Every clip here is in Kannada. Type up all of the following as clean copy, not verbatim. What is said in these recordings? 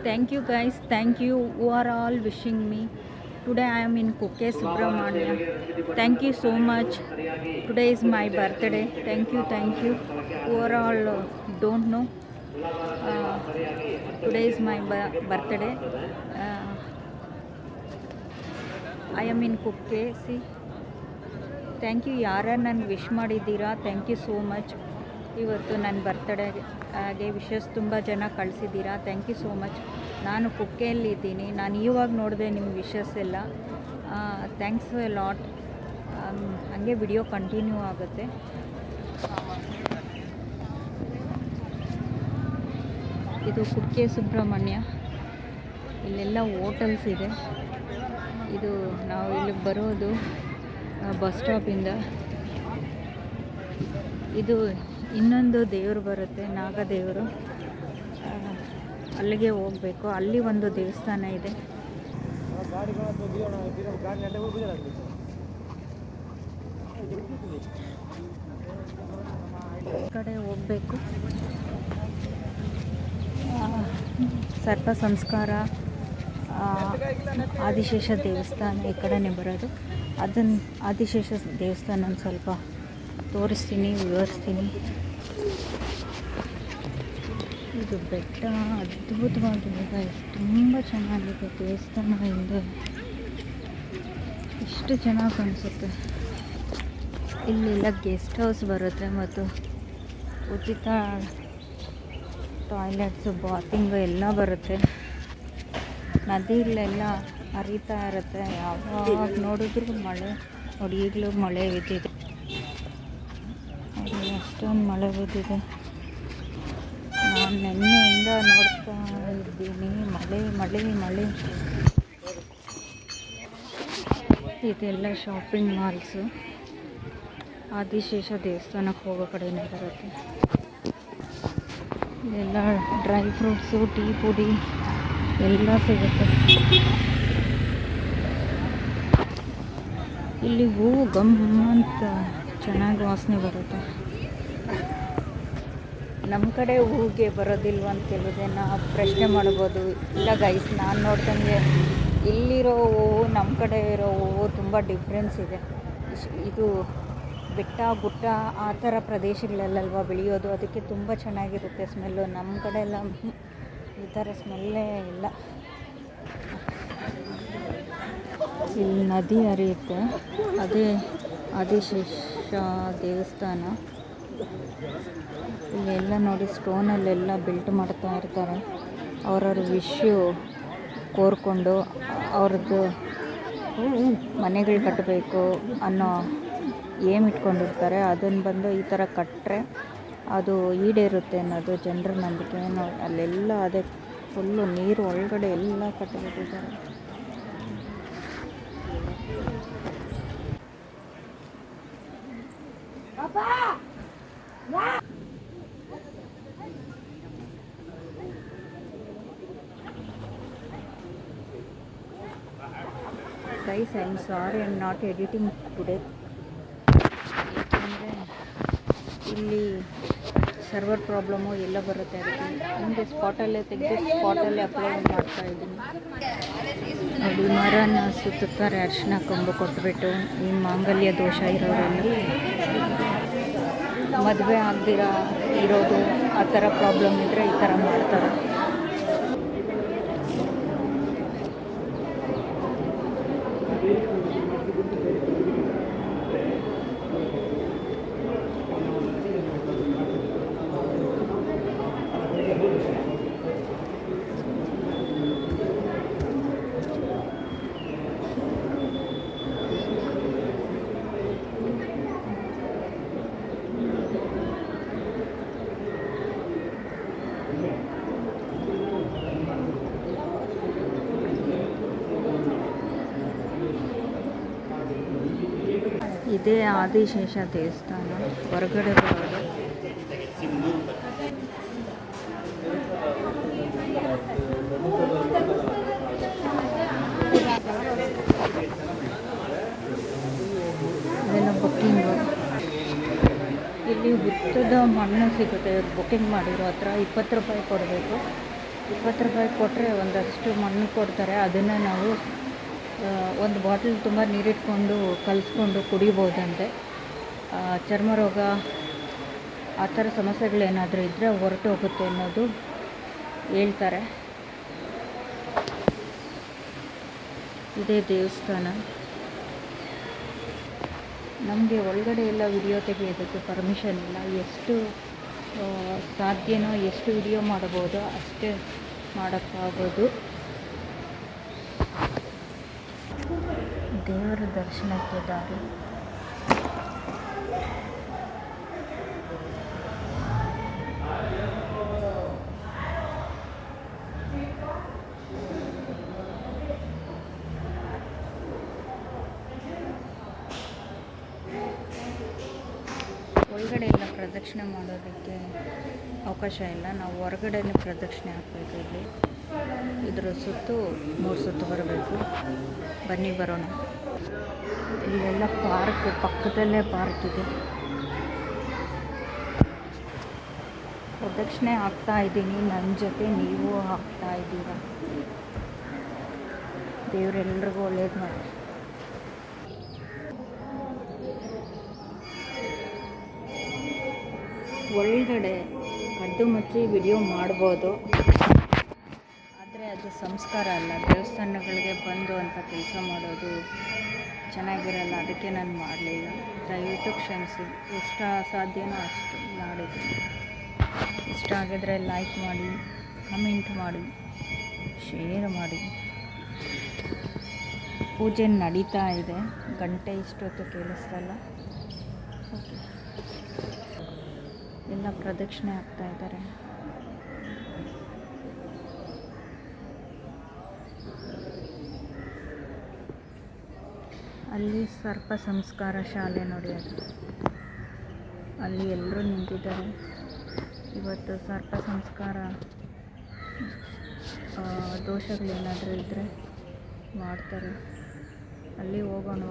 Thank you guys, thank you who are all wishing me. Today I am in Kukke Subramania. Thank you so much. Today is my birthday. Thank you, thank you. Who are all don't know. Uh, Today is my birthday. Uh, I am in Kukke. See, thank you ಯಾರು ನನಗೆ ವಿಶ್ ಮಾಡಿದ್ದೀರಾ, ಥ್ಯಾಂಕ್ ಯು ಸೋ ಮಚ್. ಇವತ್ತು ನನ್ನ ಬರ್ತ್ಡೇಗೆ ವಿಶಸ್ ತುಂಬ ಜನ ಕಳಿಸಿದ್ದೀರಾ, ಥ್ಯಾಂಕ್ ಯು ಸೋ ಮಚ್. ನಾನು ಕುಕ್ಕೆಯಲ್ಲಿದ್ದೀನಿ, ನಾನು ಇವಾಗ ನೋಡಿದೆ ನಿಮ್ಮ ವಿಶಸ್ ಎಲ್ಲ. Thanks A lot. ಹಾಗೆ ವಿಡಿಯೋ ಕಂಟಿನ್ಯೂ ಆಗುತ್ತೆ. ಇದು ಕುಕ್ಕೆ ಸುಬ್ರಹ್ಮಣ್ಯ. ಇಲ್ಲೆಲ್ಲ ಹೋಟೆಲ್ಸ್ ಇದೆ. ಇದು ನಾವು ಇಲ್ಲಿಗೆ ಬರೋದು ಬಸ್ ಸ್ಟಾಪಿಂದ. ಇದು ಇನ್ನೊಂದು ದೇವರು ಬರುತ್ತೆ, ನಾಗದೇವರು. ಅಲ್ಲಿಗೆ ಹೋಗಬೇಕು. ಅಲ್ಲಿ ಒಂದು ದೇವಸ್ಥಾನ ಇದೆ. ಈ ಕಡೆ ಹೋಗಬೇಕು. ಸರ್ಪ ಸಂಸ್ಕಾರ ಆದಿಶೇಷ ದೇವಸ್ಥಾನ ಈ ಕಡೆನೇ ಬರೋದು. ಅದನ್ನು ಆದಿಶೇಷ ದೇವಸ್ಥಾನ ಸ್ವಲ್ಪ ತೋರಿಸ್ತೀನಿ, ವಿವರಿಸ್ತೀನಿ. ಇದು ಬೆಟ್ಟ ಅದ್ಭುತವಾಗಿದೆ, ತುಂಬ ಚೆನ್ನಾಗಿದೆ ದೇವಸ್ಥಾನ. ಹಿಂದೆ ಎಷ್ಟು ಚೆನ್ನಾಗಿ ಕಾಣಿಸುತ್ತೆ. ಇಲ್ಲೆಲ್ಲ ಗೆಸ್ಟ್ ಹೌಸ್ ಬರುತ್ತೆ ಮತ್ತು ಉಚಿತ ಟಾಯ್ಲೆಟ್ಸು, ಬಾತಿಂಗು ಎಲ್ಲ ಬರುತ್ತೆ. ನದಿಲೆಲ್ಲ ಹರಿತಾ ಇರುತ್ತೆ. ಯಾವಾಗ ನೋಡಿದ್ರು ಮಳೆ. ನೋಡಿ, ಈಗಲೂ ಮಳೆ ಬಿದ್ದಿದೆ. ನೋಡಿ, ಅಷ್ಟೊಂದು ಮಳೆ ಬಿದ್ದಿದೆ. ನಾನು ನಿನ್ನೆಯಿಂದ ನೋಡ್ತಾ ಇದ್ದೀನಿ, ಮಳೆ ಮಳೆ ಮಳೆ. ಇದೆಲ್ಲ ಶಾಪಿಂಗ್ ಮಾಲ್ಸು. ಆದಿಶೇಷ ದೇವಸ್ಥಾನಕ್ಕೆ ಹೋಗೋ ಕಡೆನೇ ಬರುತ್ತೆ. ಇದೆಲ್ಲ ಡ್ರೈ ಫ್ರೂಟ್ಸು, ಟೀ ಪುಡಿ ಎಲ್ಲ ಸಿಗುತ್ತೆ. ಇಲ್ಲಿ ಹೂವು ಗಮ್ಮಂತ ಚೆನ್ನಾಗಿ ವಾಸನೆ ಬರುತ್ತೆ. ನಮ್ಮ ಕಡೆ ಹೂವಿಗೆ ಬರೋದಿಲ್ವ ಅಂತ ಕೇಳಿದ್ರೆ ನಾವು ಪ್ರಶ್ನೆ ಮಾಡ್ಬೋದು. ಇಲ್ಲ ಗೈಸ್, ನಾನು ನೋಡ್ದಂಗೆ ಇಲ್ಲಿರೋ ಹೂವು ನಮ್ಮ ಕಡೆ ಇರೋ ಹೂವು ತುಂಬ ಡಿಫ್ರೆನ್ಸ್ ಇದೆ. ಇದು ಬೆಟ್ಟ ಗುಟ್ಟ ಆ ಥರ ಪ್ರದೇಶಗಳಲ್ಲಲ್ವ ಬೆಳೆಯೋದು, ಅದಕ್ಕೆ ತುಂಬ ಚೆನ್ನಾಗಿರುತ್ತೆ ಸ್ಮೆಲ್ಲು. ನಮ್ಮ ಕಡೆ ಎಲ್ಲ ಈ ಥರ ಸ್ಮೆಲ್ಲೇ ಇಲ್ಲ. ಇಲ್ಲಿ ನದಿ ಹರಿಯುತ್ತೆ, ಅದೇ ಆದಿಶೇಷ ದೇವಸ್ಥಾನ. ಇಲ್ಲೆಲ್ಲ ನೋಡಿ, ಸ್ಟೋನಲ್ಲೆಲ್ಲ ಬಿಲ್ಟ್ ಮಾಡ್ತಾ ಇರ್ತಾರೆ. ಅವ್ರವ್ರ ವಿಶ್ಯು ಕೋರ್ಕೊಂಡು ಅವ್ರದ್ದು ಮನೆಗಳು ಕಟ್ಟಬೇಕು ಅನ್ನೋ ಏಮ್ ಇಟ್ಕೊಂಡಿರ್ತಾರೆ. ಅದನ್ನು ಬಂದು ಈ ಥರ ಕಟ್ಟರೆ ಅದು ಈಡೇರುತ್ತೆ ಅನ್ನೋದು ಜನರ ನಂಬಿಕೆ. ಅಲ್ಲೆಲ್ಲ ಅದೇ ಫುಲ್ಲು ನೀರು ಒಳಗಡೆ ಎಲ್ಲ ಕಟ್ಟಿಬಿಟ್ಟಿದ್ದಾರೆ. Guys, I am sorry, I am not editing today. ಏಕೆಂದರೆ ಇಲ್ಲಿ ಸರ್ವರ್ ಪ್ರಾಬ್ಲಮ್ಮು ಎಲ್ಲ ಬರುತ್ತೆ. ಅದಕ್ಕೆ ನಿಮಗೆ ಸ್ಪಾಟಲ್ಲೇ ತೆಗೆದು ಸ್ಪಾಟಲ್ಲೇ ಅಪ್ಲೋಡ್ ಮಾಡ್ತಾಯಿದ್ದೀನಿ. ನೋಡಿ, ಮರನ ಸುತ್ತುತ್ತಾರೆ ಅರಿಶಿನ ಕೊಂಬು ಕೊಟ್ಬಿಟ್ಟು. ಈ ಮಾಂಗಲ್ಯ ದೋಷ ಇರೋರೆಲ್ಲ, ಮದುವೆ ಆಗದಿರ ಇರೋದು, ಆ ಥರ ಪ್ರಾಬ್ಲಮ್ ಇದ್ದರೆ ಈ ಥರ ಮಾಡ್ತಾರೆ. ಇದೇ ಆದಿಶೇಷ ದೇವಸ್ಥಾನ. ಹೊರಗಡೆ ಬರೋದು ಇದೆಲ್ಲ ಬುಕ್ಕಿಂಗು. ಇಲ್ಲಿ ಹುತ್ತದ ಮಣ್ಣು ಸಿಗುತ್ತೆ. ಬುಕ್ಕಿಂಗ್ ಮಾಡಿರೋ ಹತ್ರ 20 ರೂಪಾಯಿ ಕೊಡಬೇಕು. ರೂಪಾಯಿ ಕೊಟ್ಟರೆ ಒಂದಷ್ಟು ಮಣ್ಣು ಕೊಡ್ತಾರೆ. ಅದನ್ನು ನಾವು ಒಂದು ಬಾಟಲ್ ತುಂಬ ನೀರಿಟ್ಕೊಂಡು ಕಲಿಸ್ಕೊಂಡು ಕುಡಿಬೋದಂತೆ. ಚರ್ಮ ರೋಗ ಆ ಥರ ಸಮಸ್ಯೆಗಳೇನಾದರೂ ಇದ್ದರೆ ಹೊರಟು ಹೋಗುತ್ತೆ ಅನ್ನೋದು ಹೇಳ್ತಾರೆ. ಇದೇ ದೇವಸ್ಥಾನ. ನಮಗೆ ಒಳಗಡೆ ಎಲ್ಲ ವಿಡಿಯೋ ತೆಗೆಯೋದಕ್ಕೆ ಪರ್ಮಿಷನ್ ಇಲ್ಲ. ಎಷ್ಟು ಸಾಧ್ಯನೋ ಎಷ್ಟು ವಿಡಿಯೋ ಮಾಡಬಹುದೋ ಅಷ್ಟೇ ಮಾಡೋಕ್ಕಾಗೋದು. ದೇವರ ದರ್ಶನಕ್ಕೆ ದಾರಿ. ಒಳಗಡೆ ಎಲ್ಲ ಪ್ರದಕ್ಷಿಣೆ ಮಾಡೋದಕ್ಕೆ ಅವಕಾಶ ಇಲ್ಲ. ನಾವು ಹೊರಗಡೆನೇ ಪ್ರದಕ್ಷಿಣೆ ಹಾಕಬೇಕು. ಇಲ್ಲಿ ಇದರ ಸುತ್ತು 3 ಸುತ್ತು ಬರಬೇಕು. ಬನ್ನಿ ಬರೋಣ. ಇಲ್ಲೆಲ್ಲ ಪಾರ್ಕ್, ಪಕ್ಕದಲ್ಲೇ ಪಾರ್ಕ್ ಇದೆ. ಪ್ರದಕ್ಷಿಣೆ ಹಾಕ್ತಾ ಇದ್ದೀನಿ. ನನ್ನ ಜೊತೆ ನೀವು ಹಾಕ್ತಾ ಇದ್ದೀರಾ. ದೇವರೆಲ್ಲರಿಗೂ ಒಳ್ಳೇದು ಮಾಡಿ. ಒಳಗಡೆ ಕದ್ದು ಮುಚ್ಚಿ ವಿಡಿಯೋ ಮಾಡ್ಬೋದು, ಆದರೆ ಅದು ಸಂಸ್ಕಾರ ಅಲ್ಲ. ದೇವಸ್ಥಾನಗಳಿಗೆ ಬಂದು ಅಂತ ಕೆಲಸ ಮಾಡೋದು ಚೆನ್ನಾಗಿರಲ್ಲ. ಅದಕ್ಕೆ ನಾನು ಮಾಡಲಿಲ್ಲ. ದಯವಿಟ್ಟು ಕ್ಷಮಿಸಿ. ಎಷ್ಟು ಸಾಧ್ಯನೋ ಅಷ್ಟು ಮಾಡಿದ್ದೀನಿ. ಇಷ್ಟ ಆಗಿದ್ರೆ ಲೈಕ್ ಮಾಡಿ, ಕಮೆಂಟ್ ಮಾಡಿ, ಶೇರ್ ಮಾಡಿ. ಪೂಜೆ ನಡೀತಾ ಇದೆ. ಗಂಟೆ ಇಷ್ಟೊತ್ತು ಕೇಳಿಸ್ತಲ್ಲ. ಓಕೆ, ಎಲ್ಲ ಪ್ರದಕ್ಷಿಣೆ ಆಗ್ತಾ ಇದ್ದಾರೆ. ಅಲ್ಲಿ ಸರ್ಪ ಸಂಸ್ಕಾರ ಶಾಲೆ ನೋಡಿ, ಅದು ಅಲ್ಲಿ ಎಲ್ಲರೂ ನಿಂತಿದ್ದಾರೆ. ಇವತ್ತು ಸರ್ಪ ಸಂಸ್ಕಾರ ದೋಷಗಳೇನಾದರೂ ಇದ್ದರೆ ಮಾಡ್ತಾರೆ. ಅಲ್ಲಿ ಹೋಗೋಣ.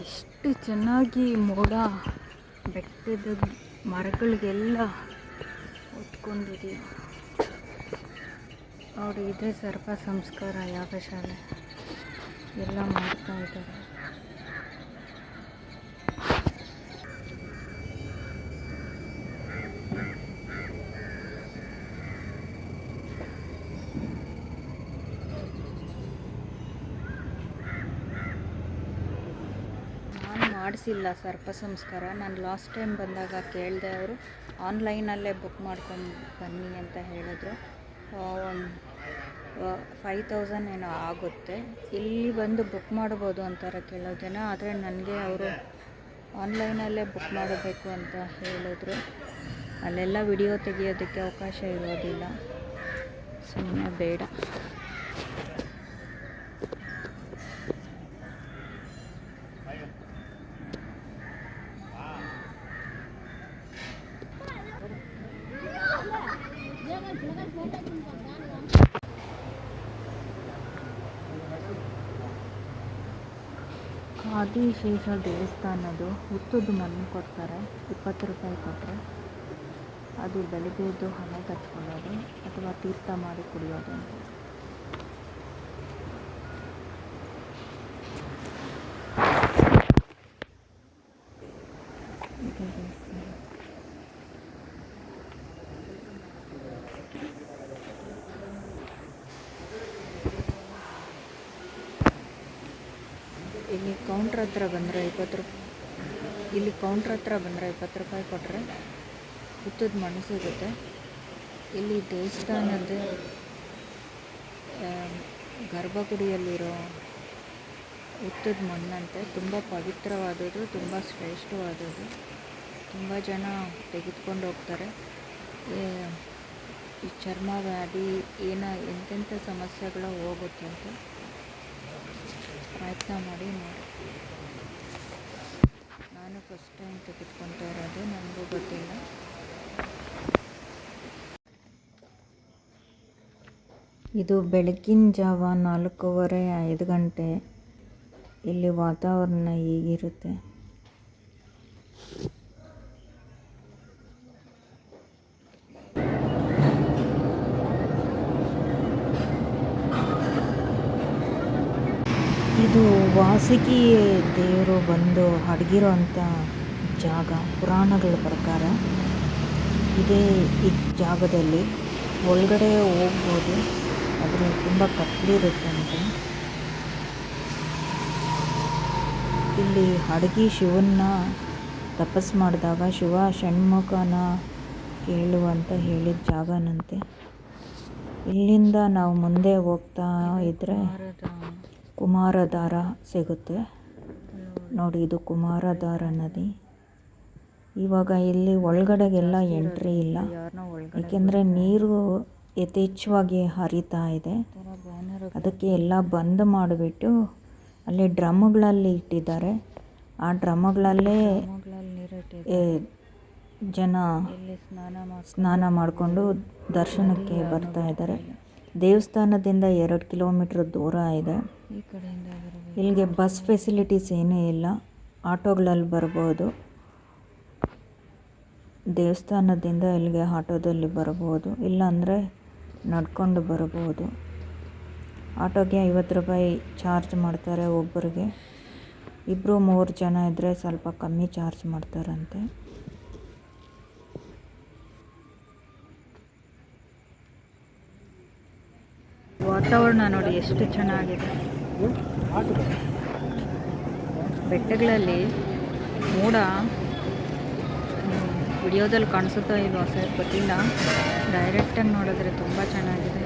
ಎಷ್ಟು ಚೆನ್ನಾಗಿ ಮೋಡ ಬೆಟ್ಟದ ಮರಗಳಿಗೆಲ್ಲ ಹೊತ್ಕೊಂಡಿದೆಯಾ ನೋಡಿ. ಇದೇ ಸರ್ಪ ಸಂಸ್ಕಾರ ಯಾಗಶಾಲೆ. ಎಲ್ಲ ಮಾಡ್ತಾ ಇದ್ದಾರೆ. ಮಾಡಿಸಿಲ್ಲ ಸರ್ಪ ಸಂಸ್ಕಾರ. ನಾನು ಲಾಸ್ಟ್ ಟೈಮ್ ಬಂದಾಗ ಕೇಳಿದೆ. ಅವರು ಆನ್ಲೈನಲ್ಲೇ ಬುಕ್ ಮಾಡ್ಕೊಂಡು ಬನ್ನಿ ಅಂತ ಹೇಳಿದ್ರು. 5000 ಏನೋ ಆಗುತ್ತೆ. ಇಲ್ಲಿ ಬಂದು ಬುಕ್ ಮಾಡ್ಬೋದು ಅಂತಾರೆ ಕೆಲವು ಜನ. ಆದರೆ ನನಗೆ ಅವರು ಆನ್ಲೈನಲ್ಲೇ ಬುಕ್ ಮಾಡಬೇಕು ಅಂತ ಹೇಳಿದ್ರು. ಅಲ್ಲೆಲ್ಲ ವಿಡಿಯೋ ತೆಗೆಯೋದಕ್ಕೆ ಅವಕಾಶ ಇರೋದಿಲ್ಲ. ಸುಮ್ಮನೆ ಬೇಡ. ಆದಿಶೇಷ ದೇವಸ್ಥಾನದ್ದು ಹುತ್ತದ ಮಣ್ಣು ಕೊಡ್ತಾರೆ. 20 ರೂಪಾಯಿ ಕೊಟ್ಟರೆ ಅದು ಬೆಳಗ್ಗೆದ್ದು ಹಣೆ ಕಚ್ಕೊಳ್ಳೋದು ಅಥವಾ ತೀರ್ಥ ಮಾಡಿ ಕುಡಿಯೋದು ಅಂತ. ಇಲ್ಲಿ ಕೌಂಟ್ರ್ ಹತ್ರ ಬಂದರೆ 20 ರೂಪಾಯಿ. ಇಲ್ಲಿ ಕೌಂಟ್ರ್ ಹತ್ರ ಬಂದರೆ 20 ರೂಪಾಯಿ ಕೊಟ್ಟರೆ ಹುತ್ತದ ಮಣ್ಣು ಸಿಗುತ್ತೆ. ಇಲ್ಲಿ ದೇವಸ್ಥಾನದ ಗರ್ಭಗುಡಿಯಲ್ಲಿರೋ ಹುತ್ತದ ಮಣ್ಣಂತೆ. ತುಂಬ ಪವಿತ್ರವಾದದ್ದು, ತುಂಬ ಶ್ರೇಷ್ಠವಾದದ್ದು. ತುಂಬ ಜನ ತೆಗೆದುಕೊಂಡು ಹೋಗ್ತಾರೆ. ಈ ಚರ್ಮ ವ್ಯಾಧಿ ಎಂತೆಂಥ ಸಮಸ್ಯೆಗಳು ಹೋಗುತ್ತೆ ಅಂತ ಪ್ರಯತ್ನ ಮಾಡಿ ನೋಡಿ. ನಾನು ಫಸ್ಟ್ ಟೈಮ್ ತೆಗೆದುಕೊಳ್ತಾ ಇರೋದು, ನನಗೂ ಗೊತ್ತಿಲ್ಲ. ಇದು ಬೆಳಗಿನ ಜಾವ 4:15 5 ಗಂಟೆ. ಇಲ್ಲಿ ವಾತಾವರಣ ಹೀಗಿರುತ್ತೆ. ಇದು ವಾಸುಕಿ ದೇವರು ಬಂದು ಅಡಗಿರೋ ಅಂಥ ಜಾಗ. ಪುರಾಣಗಳ ಪ್ರಕಾರ ಇದೇ ಈ ಜಾಗದಲ್ಲಿ ಒಳಗಡೆ ಹೋಗ್ಬೋದು, ಆದರೆ ತುಂಬ ಕತ್ಲಿರುತ್ತಂತೆ. ಇಲ್ಲಿ ಅಡಗಿ ಶಿವನ್ನ ತಪಸ್ ಮಾಡಿದಾಗ ಶಿವ ಷಣ್ಮುಖನ ಕೇಳುವಂತ ಹೇಳಿದ ಜಾಗನಂತೆ. ಇಲ್ಲಿಂದ ನಾವು ಮುಂದೆ ಹೋಗ್ತಾ ಇದ್ರೆ ಕುಮಾರಧಾರ ಸಿಗುತ್ತೆ ನೋಡಿ. ಇದು ಕುಮಾರಧಾರ ನದಿ. ಇವಾಗ ಇಲ್ಲಿ ಒಳಗಡೆಗೆಲ್ಲ ಎಂಟ್ರಿ ಇಲ್ಲ, ಏಕೆಂದರೆ ನೀರು ಯಥೇಚ್ಛವಾಗಿ ಹರಿತಾ ಇದೆ. ಅದಕ್ಕೆ ಎಲ್ಲ ಬಂದ್ ಮಾಡಿಬಿಟ್ಟು ಅಲ್ಲಿ ಡ್ರಮ್ಗಳಲ್ಲಿ ಇಟ್ಟಿದ್ದಾರೆ. ಆ ಡ್ರಮ್ಗಳಲ್ಲೇ ಜನ ಸ್ನಾನ ಮಾಡಿಕೊಂಡು ದರ್ಶನಕ್ಕೆ ಬರ್ತಾ ಇದ್ದಾರೆ. ದೇವಸ್ಥಾನದಿಂದ 2 ಕಿಲೋಮೀಟ್ರ್ ದೂರ ಇದೆ. ಇಲ್ಲಿಗೆ ಬಸ್ ಫೆಸಿಲಿಟೀಸ್ ಏನೂ ಇಲ್ಲ, ಆಟೋಗಳಲ್ಲಿ ಬರ್ಬೋದು. ದೇವಸ್ಥಾನದಿಂದ ಇಲ್ಲಿಗೆ ಆಟೋದಲ್ಲಿ ಬರ್ಬೋದು, ಇಲ್ಲಾಂದರೆ ನಡ್ಕೊಂಡು ಬರ್ಬೋದು. ಆಟೋಗೆ 50 ರೂಪಾಯಿ ಚಾರ್ಜ್ ಮಾಡ್ತಾರೆ ಒಬ್ಬರಿಗೆ. 2-3 ಜನ ಇದ್ದರೆ ಸ್ವಲ್ಪ ಕಮ್ಮಿ ಚಾರ್ಜ್ ಮಾಡ್ತಾರಂತೆ. ವಾತಾವರಣ ನೋಡಿ ಎಷ್ಟು ಚೆನ್ನಾಗಿದೆ. ಬೆಟ್ಟಗಳಲ್ಲಿ ಮೋಡ ವಿಡಿಯೋದಲ್ಲಿ ಕಾಣಿಸುತ್ತಾ ಇಲ್ವಾ ಸರ್ ಗೊತ್ತಿಲ್ಲ, ಡೈರೆಕ್ಟಾಗಿ ನೋಡಿದ್ರೆ ತುಂಬ ಚೆನ್ನಾಗಿದೆ.